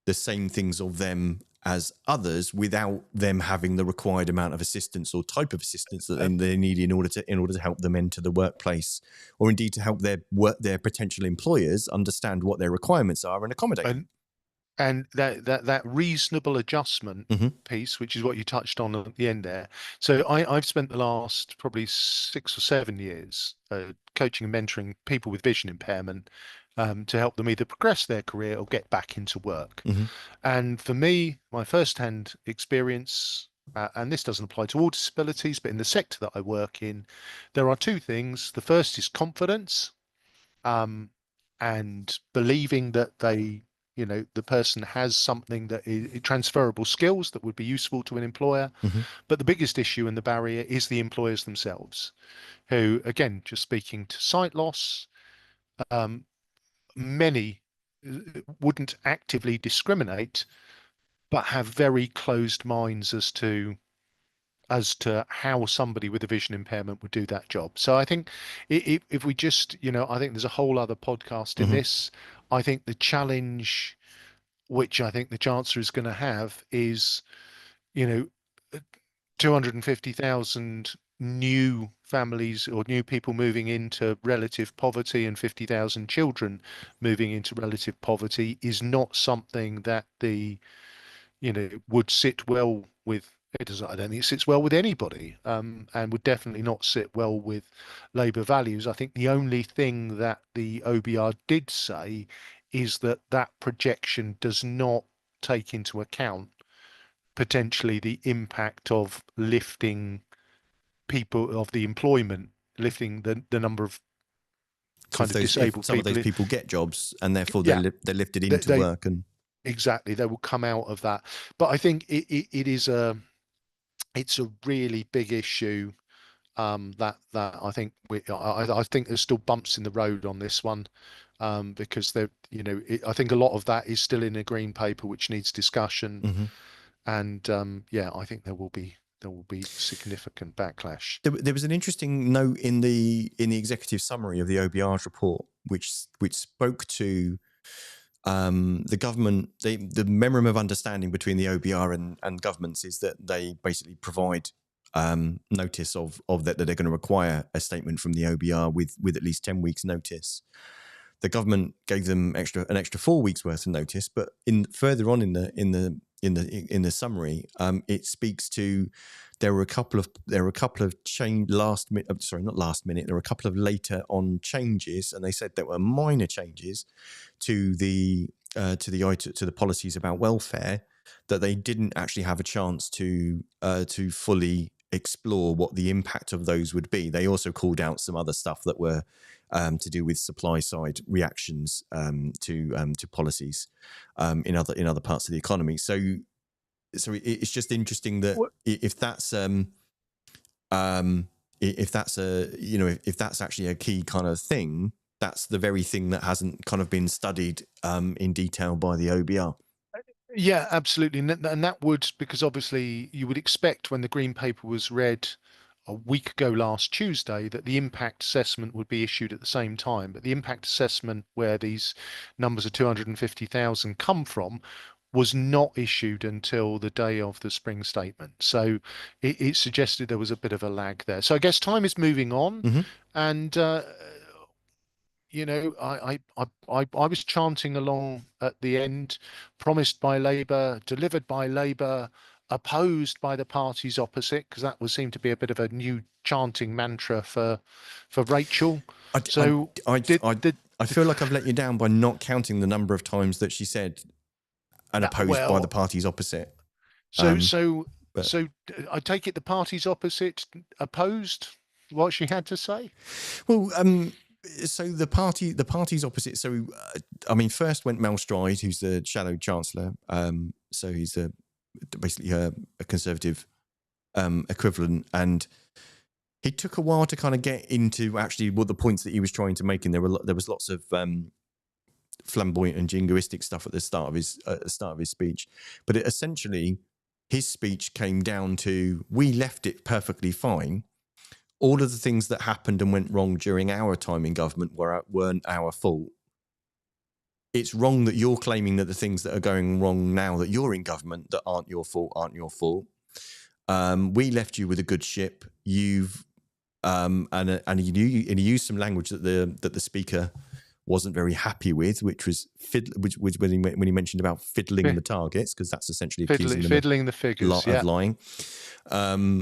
B: the same things of them as others without them having the required amount of assistance or type of assistance that they need in order to help them enter the workplace, or indeed to help their potential employers understand what their requirements are and accommodate them.
A: And that reasonable adjustment
B: Mm-hmm.
A: piece, which is what you touched on at the end there. So I've spent the last probably 6 or 7 years coaching and mentoring people with vision impairment, to help them either progress their career or get back into work.
B: Mm-hmm.
A: And for me, my first-hand experience, and this doesn't apply to all disabilities, but in the sector that I work in, there are two things. The first is confidence, um, and believing that the person has something that is transferable skills that would be useful to an employer.
B: Mm-hmm.
A: But the biggest issue and the barrier is the employers themselves, who, again, just speaking to sight loss, um, many wouldn't actively discriminate, but have very closed minds as to how somebody with a vision impairment would do that job. So I think if we just, I think there's a whole other podcast in
B: Hmm.
A: this. I think the challenge, which I think the Chancellor is going to have, is, you know, 250,000 new families or new people moving into relative poverty and 50,000 children moving into relative poverty is not something that would sit well with. It does. I don't think it sits well with anybody, and would definitely not sit well with Labour values. I think the only thing that the OBR did say is that that projection does not take into account potentially the impact of lifting people of the employment, lifting the number of
B: So
A: kind of
B: if
A: disabled
B: some of those
A: people.
B: people get jobs and therefore
A: Yeah,
B: they're lifted
A: they,
B: into
A: they
B: work and
A: exactly they will come out of that. But I think it is it's a really big issue. That I think I think there's still bumps in the road on this one, because I think a lot of that is still in a green paper which needs discussion,
B: Mhm.
A: and yeah, I think there will be significant backlash.
B: There was an interesting note in the executive summary of the OBR's report, which spoke to the government. The memorandum of understanding between the OBR and governments is that they basically provide notice of that they're going to require a statement from the OBR with at least 10 weeks notice. The government gave them an extra 4 weeks worth of notice, but further on in the summary, it speaks to there were a couple of change last minute. Sorry, not last minute. There were a couple of later on changes, and they said there were minor changes to the policies about welfare that they didn't actually have a chance to fully explore what the impact of those would be. They also called out some other stuff that were to do with supply side reactions to policies in other parts of the economy. So it's just interesting that if that's if that's actually a key kind of thing, that's the very thing that hasn't kind of been studied in detail by the OBR.
A: Yeah, absolutely. And that would, because obviously you would expect when the Green Paper was read a week ago last Tuesday that the impact assessment would be issued at the same time. But the impact assessment where these numbers of 250,000 come from was not issued until the day of the spring statement. So it suggested there was a bit of a lag there. So I guess time is moving on.
B: Mm-hmm.
A: And I was chanting along at the end, promised by Labour, delivered by Labour, opposed by the parties opposite, because that would seem to be a bit of a new chanting mantra for Rachel.
B: I, I,
A: So
B: I,
A: did
B: I,
A: did
B: I feel like I've let you down by not counting the number of times that she said and opposed by the
A: well,
B: parties opposite.
A: so
B: Um,
A: so
B: but
A: so I take it the parties opposite opposed what she had to say.
B: well, so the parties opposite. So I mean, first went Mel Stride, who's the shadow chancellor. So he's basically a Conservative equivalent, and it took a while to kind of get into actually what the points that he was trying to make, and there was lots of flamboyant and jingoistic stuff at the start of his speech, but essentially his speech came down to we left it perfectly fine. All of the things that happened and went wrong during our time in government weren't our fault. It's wrong that you're claiming that the things that are going wrong now that you're in government that aren't your fault. We left you with a good ship. You've and he used some language that the speaker wasn't very happy with, which was when he mentioned about fiddling the targets, because that's essentially accusing them
A: Fiddling the figures, yeah.
B: of lying,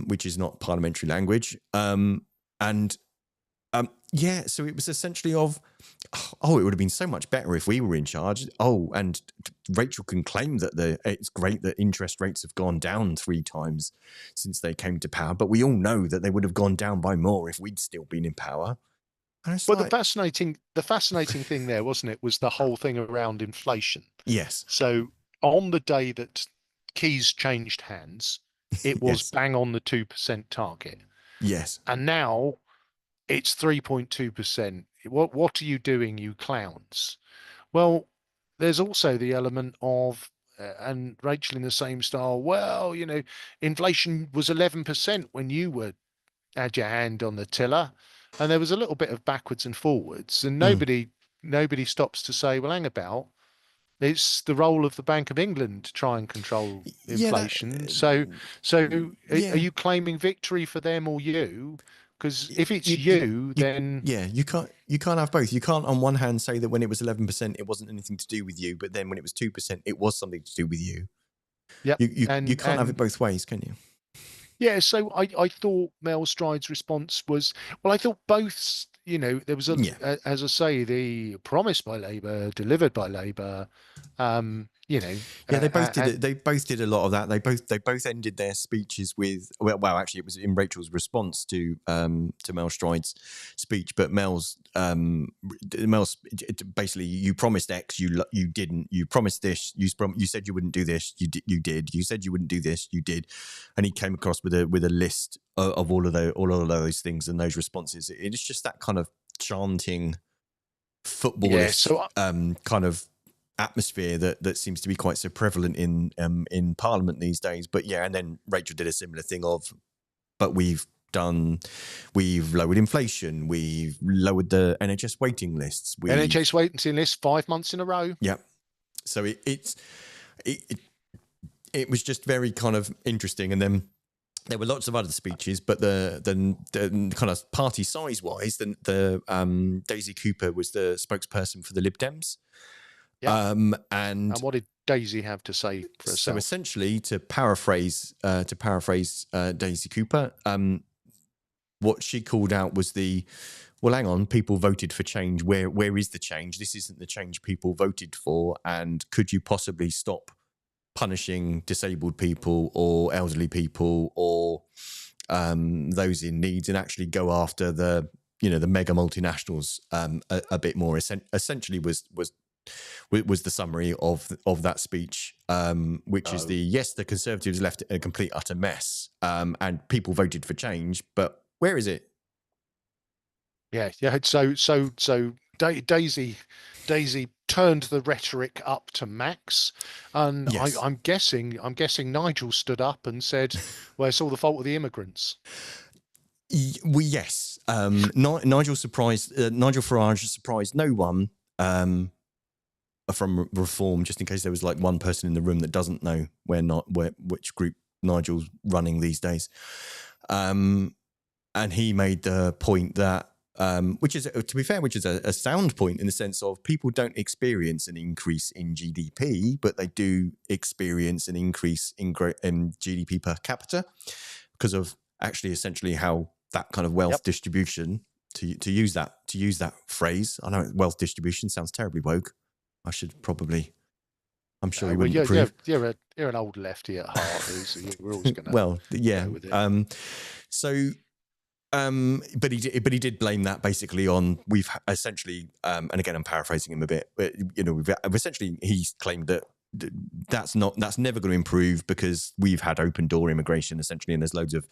B: which is not parliamentary language. Yeah, so it was essentially of, oh, it would have been so much better if we were in charge. Oh, and Rachel can claim that it's great that interest rates have gone down 3 times since they came to power, but we all know that they would have gone down by more if we'd still been in power. And it's
A: Well,
B: like,
A: the fascinating thing there, wasn't it, was the whole thing around inflation.
B: yes,
A: So on the day that keys changed hands, it was
B: yes,
A: bang on the 2% target.
B: yes,
A: And now it's 3.2%. What are you doing, you clowns? Well, there's also the element of, and Rachel in the same style. Well, inflation was 11% when you were had your hand on the tiller, and there was a little bit of backwards and forwards, and
B: Mm.
A: nobody stops to say, well, hang about. It's the role of the Bank of England to try and control
B: Yeah, that.
A: inflation. So are
B: Yeah,
A: you claiming victory for them or you? Because if it's
B: you,
A: you, then
B: yeah, you can't have both. You can't on one hand say that when it was 11% it wasn't anything to do with you, but then when it was 2% it was something to do with you.
A: yep.
B: You can't have it
A: And
B: both ways, can you?
A: yeah, so I thought Mel Stride's response was, well, I thought both, there was
B: Yeah.
A: as I say, the promise by Labour, delivered by Labour,
B: Yeah, they both did it.
A: and
B: They both did a lot of that. They both ended their speeches with actually, it was in Rachel's response to Mel Stride's speech, but Mel's basically, you promised X, you didn't. You promised this, you said you wouldn't do this, you did. You said you wouldn't do this, you did. And he came across with a list of all of those things and those responses. It's just that kind of chanting,
A: yeah,
B: footballish
A: so
B: kind of atmosphere that seems to be quite so prevalent in Parliament these days. But yeah, and then Rachel did a similar thing of, but we've lowered inflation, we've lowered the NHS waiting lists,
A: NHS waiting list 5 months in a row.
B: yeah. So it was just very kind of interesting, and then there were lots of other speeches, but the kind of party size wise, the Daisy Cooper was the spokesperson for the Lib Dems.
A: Yep.
B: And
A: And what did Daisy have to say for
B: so
A: herself?
B: essentially, to paraphrase Daisy Cooper, what she called out was well, hang on, people voted for change. Where is the change? This isn't the change people voted for. And could you possibly stop punishing disabled people or elderly people or those in needs, and actually go after the mega multinationals a bit more? Essentially, was the summary of that speech, which is
A: Oh,
B: yes, the Conservatives left it a complete utter mess, and people voted for change, but where is it?
A: yeah, yeah. So Daisy turned the rhetoric up to max, and
B: Yes,
A: I'm guessing Nigel stood up and said, "Well, it's all the fault of the immigrants."
B: yes. Nigel Farage surprised no one. From Reform, just in case there was like one person in the room that doesn't know which group Nigel's running these days. And he made the point that, which is, to be fair, which is a sound point in the sense of people don't experience an increase in GDP, but they do experience an increase in GDP per capita because of actually essentially how that kind of wealth
A: Yep.
B: distribution, to use that phrase. I know wealth distribution sounds terribly woke. I should probably. I'm sure he
A: Well,
B: wouldn't
A: you're
B: approve.
A: you're an old lefty at heart, so we're always gonna
B: Well, yeah.
A: go with it.
B: So, but he did blame that basically on we've essentially, and again I'm paraphrasing him a bit, but we've essentially, he's claimed that that's never going to improve because we've had open door immigration essentially, and there's loads of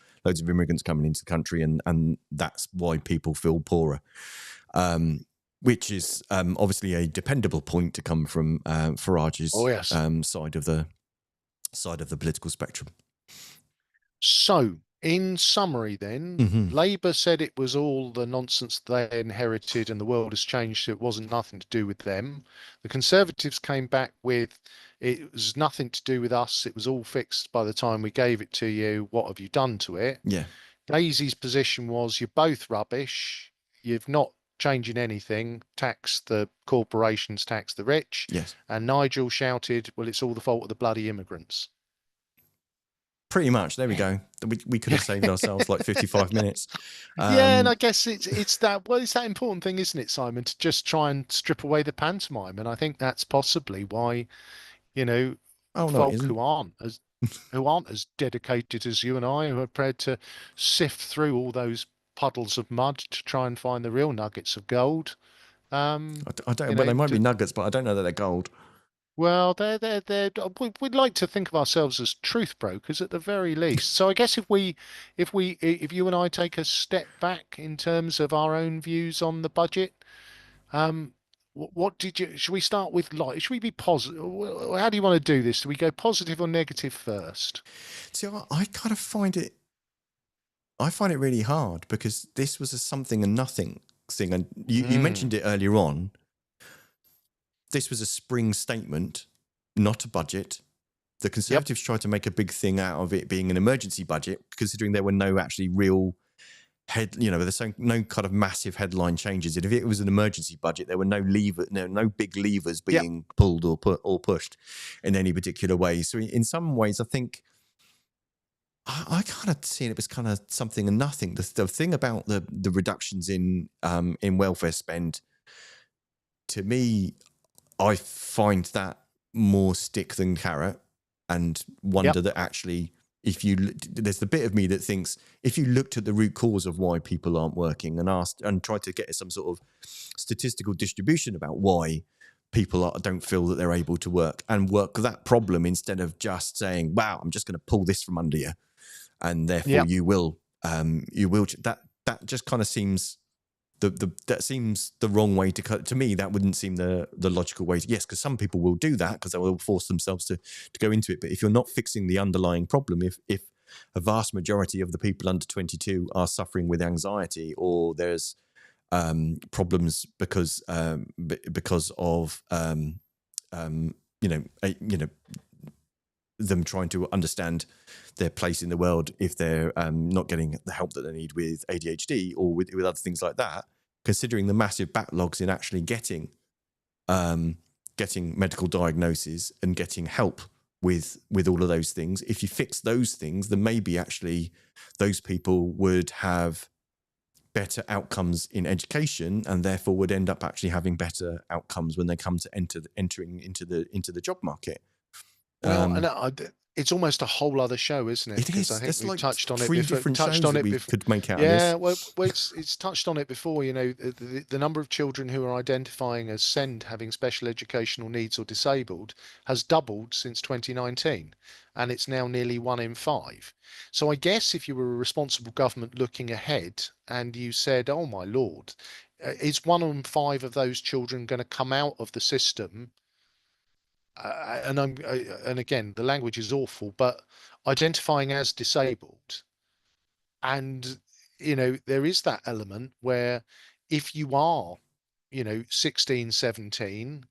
B: immigrants coming into the country, and that's why people feel poorer. Which is obviously a dependable point to come from
A: Oh
B: Farage's
A: yes.
B: side of the political spectrum.
A: So, in summary, then,
B: Mm-hmm.
A: Labour said it was all the nonsense they inherited and the world has changed, so it wasn't nothing to do with them. The Conservatives came back with it was nothing to do with us, it was all fixed by the time we gave it to you. What have you done to it?
B: Yeah.
A: Daisy's position was you're both rubbish, you've not changing anything, tax the corporations, tax the rich.
B: Yes.
A: And Nigel shouted, well, it's all the fault of the bloody immigrants.
B: Pretty much. There we go. We could have saved ourselves like 55 minutes.
A: Yeah, and I guess it's that well, it's that important thing, isn't it, Simon, to just try and strip away the pantomime. And I think that's possibly why, you know,
B: Oh no, it
A: folk
B: isn't.
A: who aren't as dedicated as you and I, who are prepared to sift through all those puddles of mud to try and find the real nuggets of gold. Um,
B: I don't.
A: you
B: Well,
A: know,
B: they might be
A: to,
B: nuggets, but I don't know that they're gold.
A: well, we'd like to think of ourselves as truth brokers at the very least. So I guess if you and I take a step back in terms of our own views on the budget, um, what did you? Should we start with light? Should we be positive? How do you want to do this? Do we go positive or negative first?
B: See, I kind of find it. I find it really hard because this was a something and nothing thing, and you
A: Mm.
B: mentioned it earlier on. This was a spring statement, not a budget. The
A: Yep.
B: Conservatives tried to make a big thing out of it being an emergency budget, considering there were no actually real there's no kind of massive headline changes. If it was an emergency budget, there were no big levers
A: Yep.
B: being pulled or pushed in any particular way. So in some ways, I think I kind of see it as kind of something and nothing. The thing about the reductions in welfare spend, to me, I find that more stick than carrot, and
A: Yep.
B: wonder that actually, if you there's the bit of me that thinks if you looked at the root cause of why people aren't working and asked and tried to get some sort of statistical distribution about why don't feel that they're able to work and work that problem instead of just saying, "Wow, I'm just going to pull this from under you," and therefore
A: Yep.
B: you will that just kind of seems that seems the wrong way to cut. To me, that wouldn't seem the logical way. Yes, because some people will do that because they will force themselves to go into it. But if you're not fixing the underlying problem, if a vast majority of the people under 22 are suffering with anxiety, or there's problems because of them trying to understand their place in the world, if they're not getting the help that they need with ADHD or with other things like that, considering the massive backlogs in actually getting medical diagnosis and getting help with all of those things. If you fix those things, then maybe actually those people would have better outcomes in education, and therefore would end up actually having better outcomes when they come to entering into the job market.
A: Well, and
B: Um,
A: it's almost a whole other show, isn't it?
B: It
A: Because I
B: is.
A: think
B: There's
A: we've
B: like
A: touched on it
B: three
A: before.
B: different
A: Touched
B: shows
A: on
B: that
A: it
B: we
A: before.
B: could make out of
A: Yeah,
B: this.
A: well, it's touched on it before. You know, the number of children who are identifying as SEND, having special educational needs or disabled, has doubled since 2019, and it's now nearly 1 in 5. So I guess if you were a responsible government looking ahead and you said, "Oh my Lord, is 1 in 5 of those children going to come out of the system?" And again, the language is awful, but identifying as disabled, and there is that element where if you are 16, 17,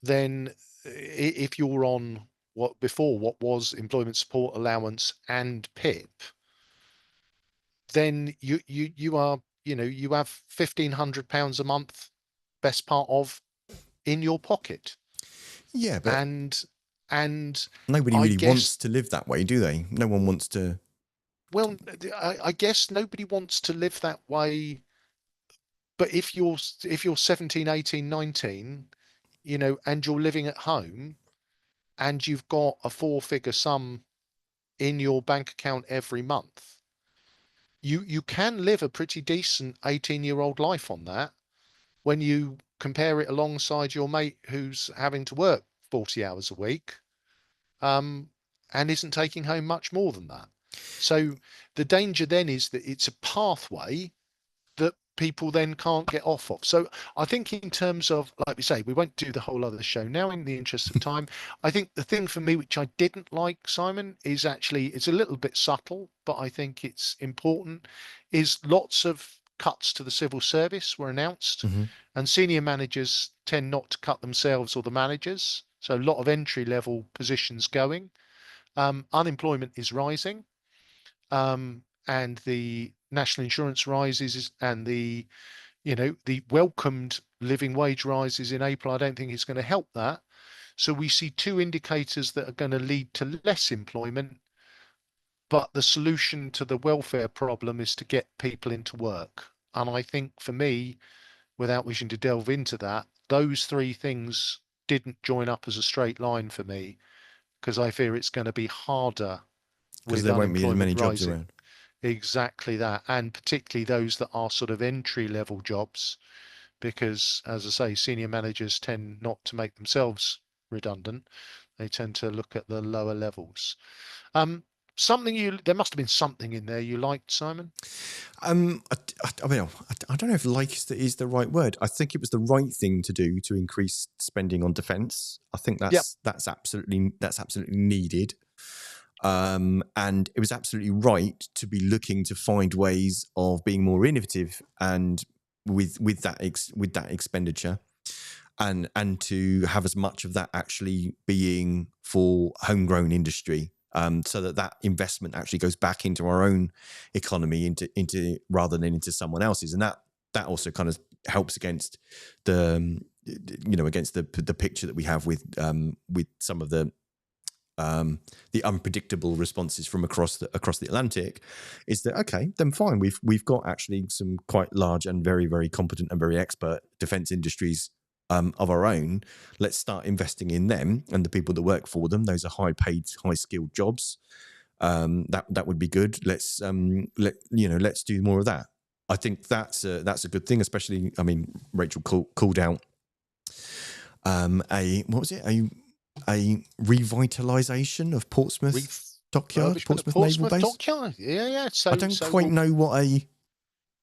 A: then if you're on what was employment support allowance and PIP, then you are you have £1,500 a month, best part of, in your pocket.
B: Yeah, but
A: And and
B: nobody
A: I
B: really wants
A: guess,
B: to live that way, do they? No one wants to.
A: well, I guess nobody wants to live that way. But if you're 17, 18, 19, and you're living at home and you've got a four-figure sum in your bank account every month, you can live a pretty decent 18-year-old life on that when you compare it alongside your mate who's having to work 40 hours a week, um, and isn't taking home much more than that. So the danger then is that it's a pathway that people then can't get off of. So I think in terms of, like we say, we won't do the whole other show now in the interest of time. I think the thing for me, which I didn't like, Simon, is actually, it's a little bit subtle, but I think it's important, is lots of cuts to the civil service were announced,
B: Mhm.
A: and senior managers tend not to cut themselves or the managers. So a lot of entry level positions going. Unemployment is rising, and the national insurance rises, and the welcomed living wage rises in April. I don't think it's going to help that. So we see two indicators that are going to lead to less employment, but the solution to the welfare problem is to get people into work. And I think for me, without wishing to delve into that, those three things didn't join up as a straight line for me, because I fear it's going to be harder
B: Because
A: with
B: there won't be as
A: unemployment
B: many jobs
A: rising.
B: around.
A: Exactly that. And particularly those that are sort of entry level jobs, because, as I say, senior managers tend not to make themselves redundant. They tend to look at the lower levels. Um, There must have been something in there you liked, Simon.
B: I mean, I don't know if like is the right word. I think it was the right thing to do to increase spending on defence. I think
A: Yep.
B: that's absolutely needed. And it was absolutely right to be looking to find ways of being more innovative and with that expenditure, and to have as much of that actually being for homegrown industry, so that investment actually goes back into our own economy, into rather than into someone else's, and that also kind of helps against the against the picture that we have with some of the unpredictable responses from across the Atlantic. Is that okay? Then fine. We've got actually some quite large and very, very competent and very expert defence industries of our own. Let's start investing in them and the people that work for them. Those are high paid, high skilled jobs. That would be good. Let's do more of that. I think that's a good thing. Especially, I mean, Rachel called out a revitalisation of Portsmouth Dockyard, Portsmouth Naval Base.
A: Dockyard. Yeah. So
B: I don't quite know what a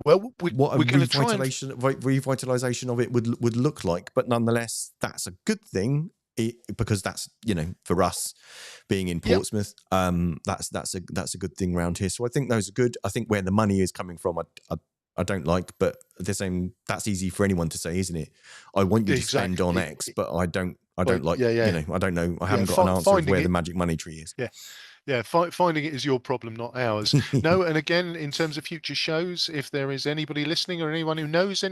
B: revitalisation of it would look like, but nonetheless, that's a good thing. Because that's for us being in Portsmouth, that's a good thing around here. So I think those are good. I think where the money is coming from, I don't like, but the same, that's easy for anyone to say, isn't it? I want you to spend on X, but I don't like. I don't know. I haven't got an answer of where the magic money tree is.
A: Yeah, finding it is your problem, not ours. No, and again, in terms of future shows, if there is anybody listening or anyone who knows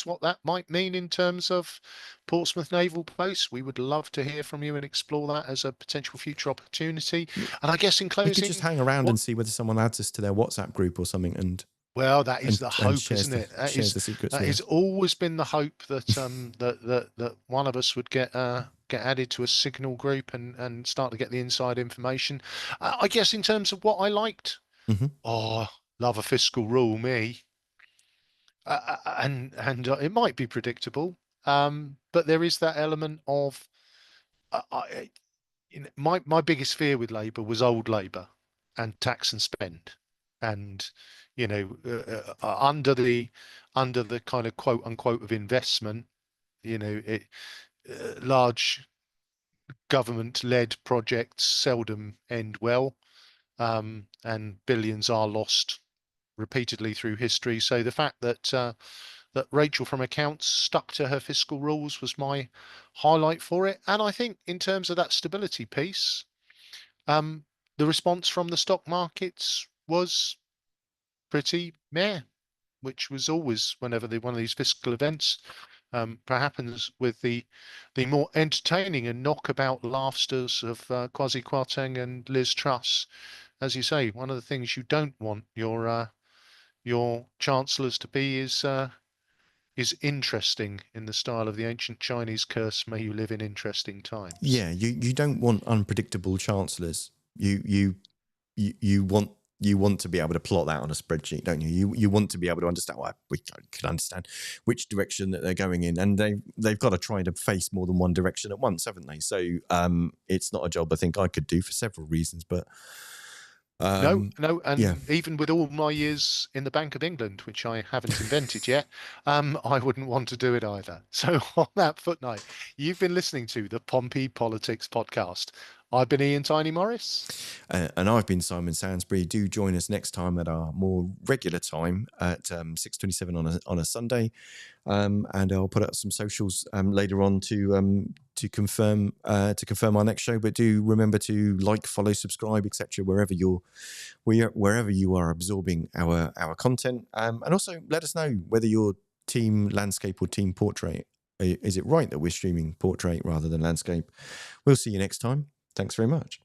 A: what that might mean in terms of Portsmouth Naval Base, we would love to hear from you and explore that as a potential future opportunity. And I guess in closing,
B: we could just hang around and see whether someone adds us to their WhatsApp group or something. And
A: well, that is the hope, isn't it?
B: That
A: has always been the hope that that one of us would get added to a Signal group and start to get the inside information. I guess in terms of what I liked, love a fiscal rule, me. And it might be predictable, but there is that element of my biggest fear with Labour was old Labour and tax and spend, and under the kind of quote unquote of investment, large government-led projects seldom end well, and billions are lost repeatedly through history. So the fact that Rachel from accounts stuck to her fiscal rules was my highlight for it. And I think in terms of that stability piece, the response from the stock markets was pretty meh, which was always whenever one of these fiscal events happens, with the more entertaining and knockabout laughsters of Kwasi Kwarteng and Liz Truss. As you say, one of the things you don't want your chancellors to be is interesting, in the style of the ancient Chinese curse, "May you live in interesting times."
B: Yeah, you don't want unpredictable chancellors. You want to be able to plot that on a spreadsheet, don't you? You want to be able to understand. Well, we can understand which direction that they're going in, and they've got to try to face more than one direction at once, haven't they? So it's not a job I think I could do for several reasons, but.
A: No, and even with all my years in the Bank of England, which I haven't invented yet, I wouldn't want to do it either. So on that footnote, you've been listening to the Pompey Politics Podcast. I've been Ian Tiny Morris.
B: And I've been Simon Sainsbury. Do join us next time at our more regular time at 6:27 on a Sunday. And I'll put up some socials later on to confirm our next show. But do remember to like, follow, subscribe, etc. wherever you are absorbing our content. And also let us know whether you're team landscape or team portrait. Is it right that we're streaming portrait rather than landscape? We'll see you next time. Thanks very much.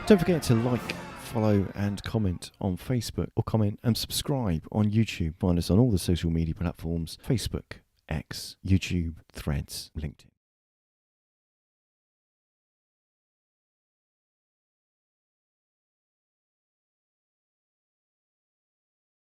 B: Don't forget to like, follow and comment on Facebook, or comment and subscribe on YouTube. Find us on all the social media platforms: Facebook, X, YouTube, Threads, LinkedIn.